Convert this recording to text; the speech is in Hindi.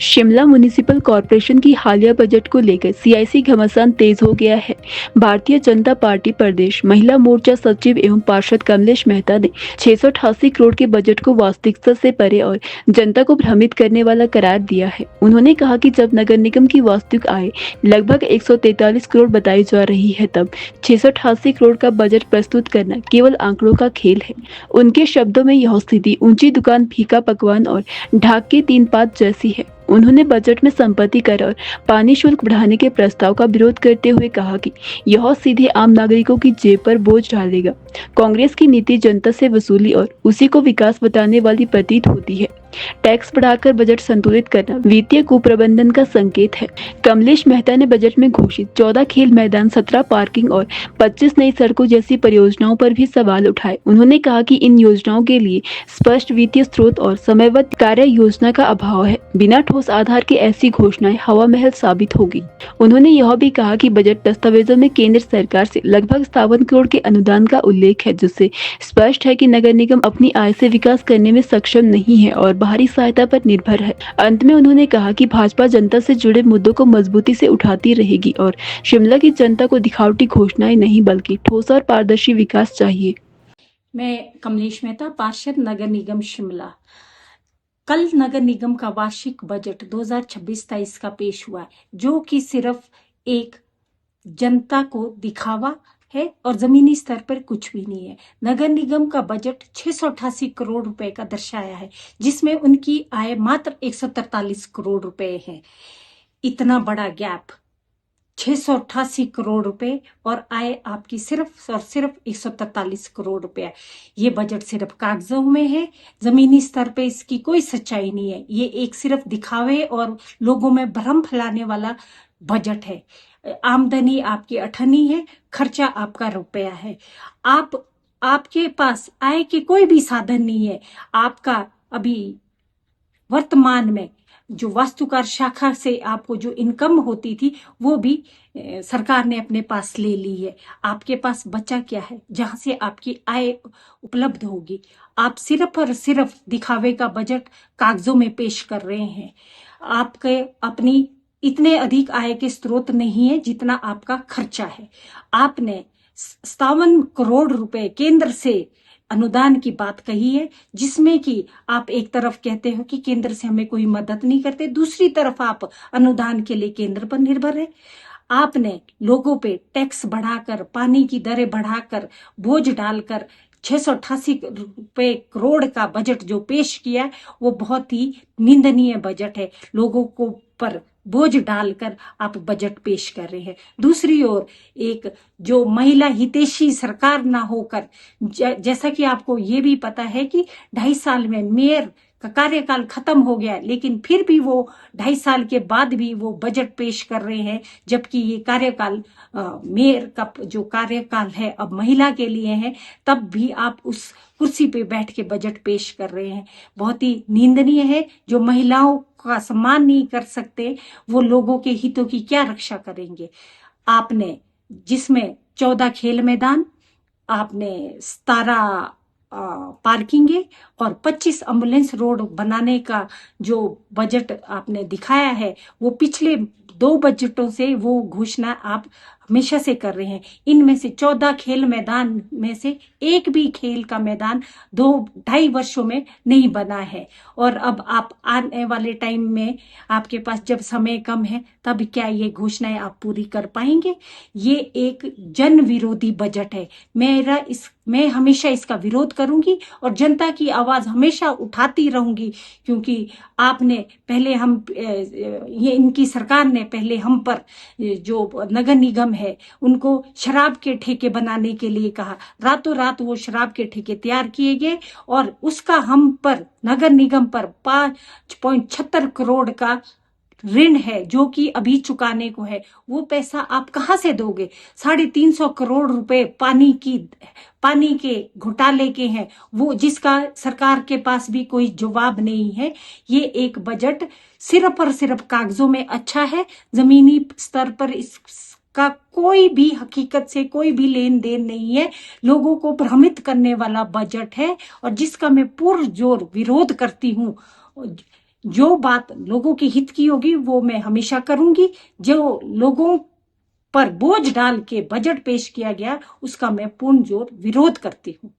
शिमला म्युनिसिपल कॉरपोरेशन की हालिया बजट को लेकर सियासी घमासान तेज हो गया है। भारतीय जनता पार्टी प्रदेश महिला मोर्चा सचिव एवं पार्षद कमलेश मेहता ने 688 करोड़ के बजट को वास्तविकता से परे और जनता को भ्रमित करने वाला करार दिया है। उन्होंने कहा कि जब नगर निगम की वास्तविक आय लगभग 143 करोड़ बताई जा रही है, तब 688 करोड़ का बजट प्रस्तुत करना केवल आंकड़ों का खेल है। उनके शब्दों में यह स्थिति ऊंची दुकान, फीका पकवान और ढाक के 3 पात जैसी है। उन्होंने बजट में संपत्ति कर और पानी शुल्क बढ़ाने के प्रस्ताव का विरोध करते हुए कहा कि यह सीधे आम नागरिकों की जेब पर बोझ डालेगा। कांग्रेस की नीति जनता से वसूली और उसी को विकास बताने वाली प्रतीत होती है। टैक्स बढ़ाकर बजट संतुलित करना वित्तीय कुप्रबंधन का संकेत है। कमलेश मेहता ने बजट में घोषित 14 खेल मैदान, 17 पार्किंग और 25 नई सड़कों जैसी परियोजनाओं पर भी सवाल उठाए। उन्होंने कहा कि इन योजनाओं के लिए स्पष्ट वित्तीय स्रोत और समयबद्ध कार्य योजना का अभाव है। बिना ठोस आधार के ऐसी घोषणाएं हवा महल साबित होगी। उन्होंने यह भी कहा कि बजट दस्तावेजों में केंद्र सरकार से लगभग 57 करोड़ के अनुदान का उल्लेख है, जिससे स्पष्ट है कि नगर निगम अपनी आय से विकास करने में सक्षम नहीं है और बाहरी सहायता पर निर्भर है। अंत में उन्होंने कहा कि भाजपा जनता से जुड़े मुद्दों को मजबूती से उठाती रहेगी और शिमला की जनता को दिखावटी घोषणाएं नहीं बल्कि ठोस और पारदर्शी विकास चाहिए। मैं कमलेश मेहता, पार्षद नगर निगम शिमला। कल नगर निगम का वार्षिक बजट 2026-23 का पेश हुआ है, जो कि सिर्फ एक जनता को दिखावा है और जमीनी स्तर पर कुछ भी नहीं है। नगर निगम का बजट 688 करोड़ रुपए का दर्शाया है, जिसमें उनकी आय मात्र 143 करोड़ रुपए है। इतना बड़ा गैप, 688 करोड़ रुपए और आय आपकी सिर्फ और सिर्फ 143 करोड़ रुपए है। ये बजट सिर्फ कागजों में है, जमीनी स्तर पे इसकी कोई सच्चाई नहीं है। ये एक सिर्फ दिखावे और लोगों में भ्रम फैलाने वाला बजट है। आमदनी आपकी अठन्नी है, खर्चा आपका रुपया है। आपके पास आय के कोई भी साधन नहीं है। आपका अभी वर्तमान में जो वास्तुकार शाखा से आपको जो इनकम होती थी, वो भी सरकार ने अपने पास ले ली है। आपके पास बचा क्या है जहां से आपकी आय उपलब्ध होगी? आप सिर्फ और सिर्फ दिखावे का बजट कागजों में पेश कर रहे हैं। आपके अपनी इतने अधिक आय के स्रोत नहीं है जितना आपका खर्चा है। आपने 57 करोड़ रुपए केंद्र से अनुदान की बात कही है, जिसमें कि आप एक तरफ कहते हो कि केंद्र से हमें कोई मदद नहीं करते, दूसरी तरफ आप अनुदान के लिए केंद्र पर निर्भर है। आपने लोगों पे टैक्स बढ़ाकर, पानी की दरें बढ़ाकर, बोझ डालकर 688 रुपए करोड़ का बजट जो पेश किया है, वो बहुत ही निंदनीय बजट है। लोगों को पर बोझ डालकर आप बजट पेश कर रहे हैं। दूसरी ओर एक जो महिला हितैषी सरकार ना होकर, जैसा कि आपको ये भी पता है कि 2.5 साल में मेयर का कार्यकाल खत्म हो गया, लेकिन फिर भी वो 2.5 साल के बाद भी वो बजट पेश कर रहे हैं, जबकि ये कार्यकाल मेयर का जो कार्यकाल है अब महिला के लिए है, तब भी आप उस कुर्सी पे बैठ के बजट पेश कर रहे हैं। बहुत ही निंदनीय है। जो महिलाओं का सम्मान नहीं कर सकते, वो लोगों के हितों की क्या रक्षा करेंगे? आपने जिसमें 14 खेल मैदान, आपने 17 पार्किंग और 25 एम्बुलेंस रोड बनाने का जो बजट आपने दिखाया है, वो पिछले 2 बजटों से वो घोषणा आप हमेशा से कर रहे हैं। इनमें से 14 खेल मैदान में से एक भी खेल का मैदान 2-2.5 वर्षों में नहीं बना है। और अब आप आने वाले टाइम में आपके पास जब समय कम है, तब क्या ये घोषणाएं आप पूरी कर पाएंगे? ये एक जन विरोधी बजट है। मैं हमेशा इसका विरोध करूंगी और जनता की आवाज हमेशा उठाती रहूंगी, क्योंकि आपने पहले ये इनकी सरकार ने पहले हम पर जो नगर निगम है उनको शराब के ठेके बनाने के लिए कहा। रातों रात वो शराब के ठेके तैयार किए गए और उसका हम पर, नगर निगम पर 5.76 करोड़ का ऋण है, जो कि अभी चुकाने को है। वो पैसा आप कहां से दोगे? 350 करोड़ रुपए पानी के घोटाले के हैं, वो जिसका सरकार के पास भी कोई जवाब नहीं है। ये एक बजट सिर्फ और सिर्फ कागजों में अच्छा है, जमीनी स्तर पर इसका कोई भी हकीकत से कोई भी लेन देन नहीं है। लोगों को भ्रमित करने वाला बजट है और जिसका मैं पुरजोर विरोध करती हूँ। जो बात लोगों के हित की होगी वो मैं हमेशा करूंगी। जो लोगों पर बोझ डाल के बजट पेश किया गया उसका मैं पूर्ण जोर विरोध करती हूँ।